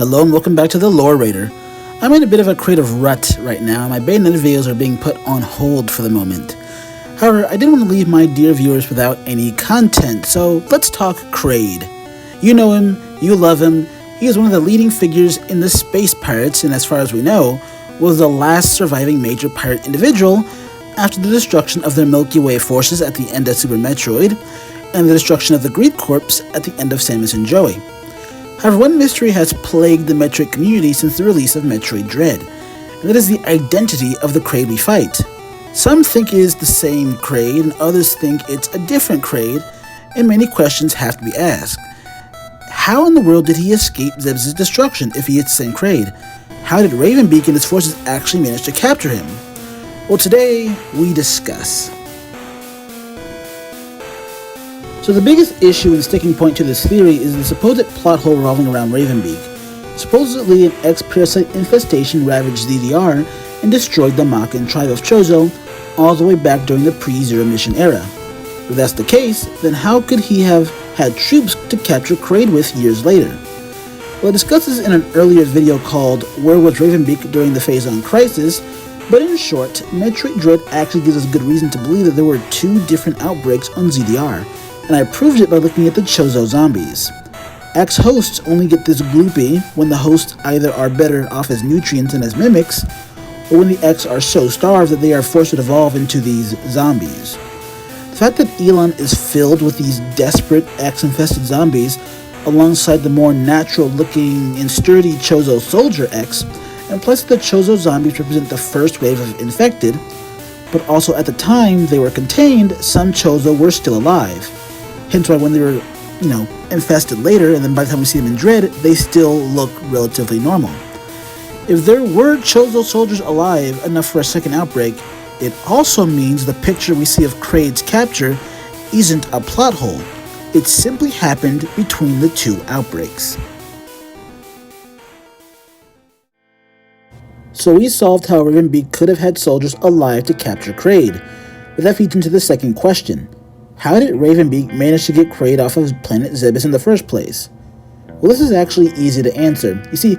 Hello and welcome back to the Lore Raider. I'm in a bit of a creative rut right now, and my Bayonetta videos are being put on hold for the moment. However, I didn't want to leave my dear viewers without any content, so let's talk Kraid. You know him, you love him, he is one of the leading figures in the Space Pirates, and as far as we know, was the last surviving major pirate individual after the destruction of their Milky Way forces at the end of Super Metroid, and the destruction of the Greed Corps at the end of Samus and Joey. However, one mystery has plagued the Metroid community since the release of Metroid Dread, and that is the identity of the Kraid we fight. Some think it is the same Kraid, and others think it's a different Kraid, and many questions have to be asked. How in the world did he escape Zeb's destruction if he is the same Kraid? How did Ravenbeak and his forces actually manage to capture him? Well, today we discuss. So the biggest issue and sticking point to this theory is the supposed plot hole revolving around Ravenbeak. Supposedly an X-parasite infestation ravaged ZDR and destroyed the Makan tribe of Chozo all the way back during the pre-Zero mission era. If that's the case, then how could he have had troops to capture Kraid with years later? Well, I discussed this in an earlier video called Where Was Ravenbeak During the Phase-On Crisis, but in short, Metroid Dread actually gives us good reason to believe that there were two different outbreaks on ZDR, and I proved it by looking at the Chozo zombies. X-hosts only get this gloopy when the hosts either are better off as nutrients than as mimics, or when the X are so starved that they are forced to evolve into these zombies. The fact that Elon is filled with these desperate X-infested zombies alongside the more natural-looking and sturdy Chozo Soldier X, and plus the Chozo zombies represent the first wave of infected, but also at the time they were contained, some Chozo were still alive. Hence why when they were, infested later, and then by the time we see them in Dread, they still look relatively normal. If there were Chozo soldiers alive enough for a second outbreak, it also means the picture we see of Kraid's capture isn't a plot hole. It simply happened between the two outbreaks. So we solved how Ravenbeak could have had soldiers alive to capture Kraid, but that feeds into the second question. How did Ravenbeak manage to get Kraid off of Planet ZDR in the first place? Well, this is actually easy to answer. You see,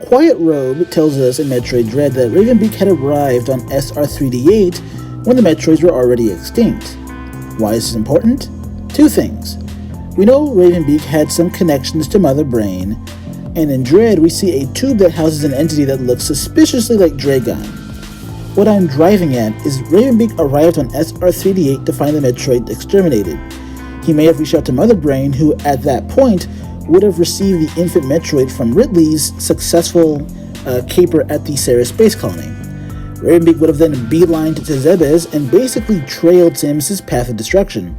Quiet Robe tells us in Metroid Dread that Ravenbeak had arrived on SR3D8 when the Metroids were already extinct. Why is this important? Two things. We know Ravenbeak had some connections to Mother Brain, and in Dread we see a tube that houses an entity that looks suspiciously like Dragon. What I'm driving at is Ravenbeak arrived on SR3D8 to find the Metroid exterminated. He may have reached out to Mother Brain, who at that point would have received the infant Metroid from Ridley's successful caper at the Ceres space colony. Ravenbeak would have then beelined to Zebes and basically trailed Samus' path of destruction.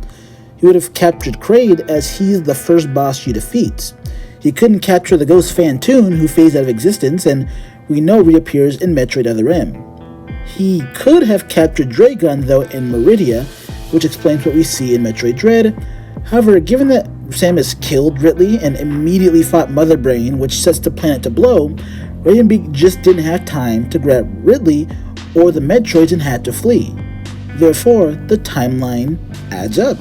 He would have captured Kraid as he's the first boss she defeats. He couldn't capture the ghost Phantoon, who phased out of existence and we know reappears in Metroid Other M. He could have captured Dragon though in Meridia, which explains what we see in Metroid Dread. However, given that Samus killed Ridley and immediately fought Mother Brain, which sets the planet to blow, Ravenbeak just didn't have time to grab Ridley or the Metroids and had to flee. Therefore, the timeline adds up.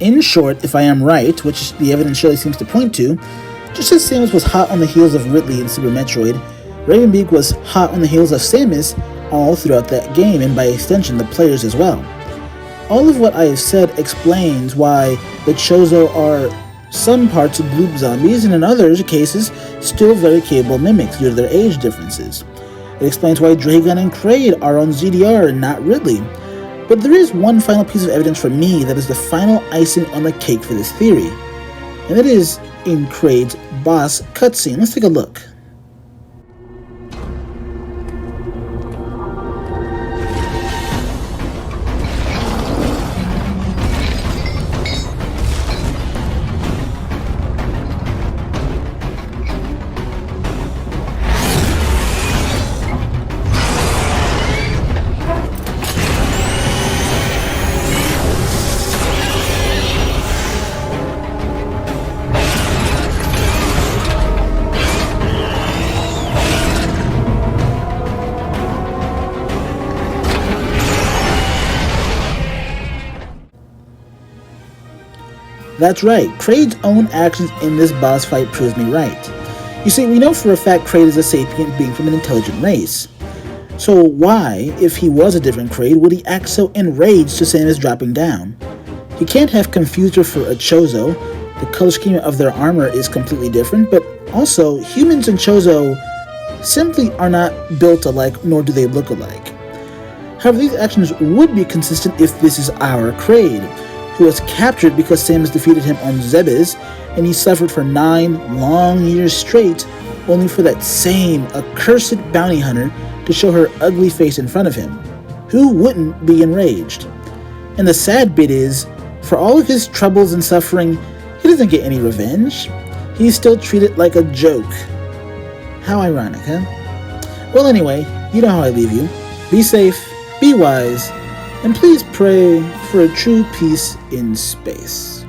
In short, if I am right, which the evidence surely seems to point to, just as Samus was hot on the heels of Ridley in Super Metroid, Ravenbeak was hot on the heels of Samus all throughout that game, and by extension the players as well. All of what I have said explains why the Chozo are some parts of Gloop zombies, and in other cases still very capable mimics due to their age differences. It explains why Dragon and Kraid are on ZDR and not Ridley. But there is one final piece of evidence for me that is the final icing on the cake for this theory, and that is in Kraid's boss cutscene. Let's take a look. That's right, Kraid's own actions in this boss fight proves me right. You see, we know for a fact Kraid is a sapient being from an intelligent race. So why, if he was a different Kraid, would he act so enraged to Samus dropping down? He can't have confused her for a Chozo. The color scheme of their armor is completely different, but also, humans and Chozo simply are not built alike, nor do they look alike. However, these actions would be consistent if this is our Kraid, who was captured because Samus defeated him on Zebes, and he suffered for 9 long years straight, only for that same accursed bounty hunter to show her ugly face in front of him. Who wouldn't be enraged? And the sad bit is, for all of his troubles and suffering, he doesn't get any revenge. He's still treated like a joke. How ironic, huh? Well, anyway, you know how I leave you. Be safe, be wise, and please pray for a true peace in space.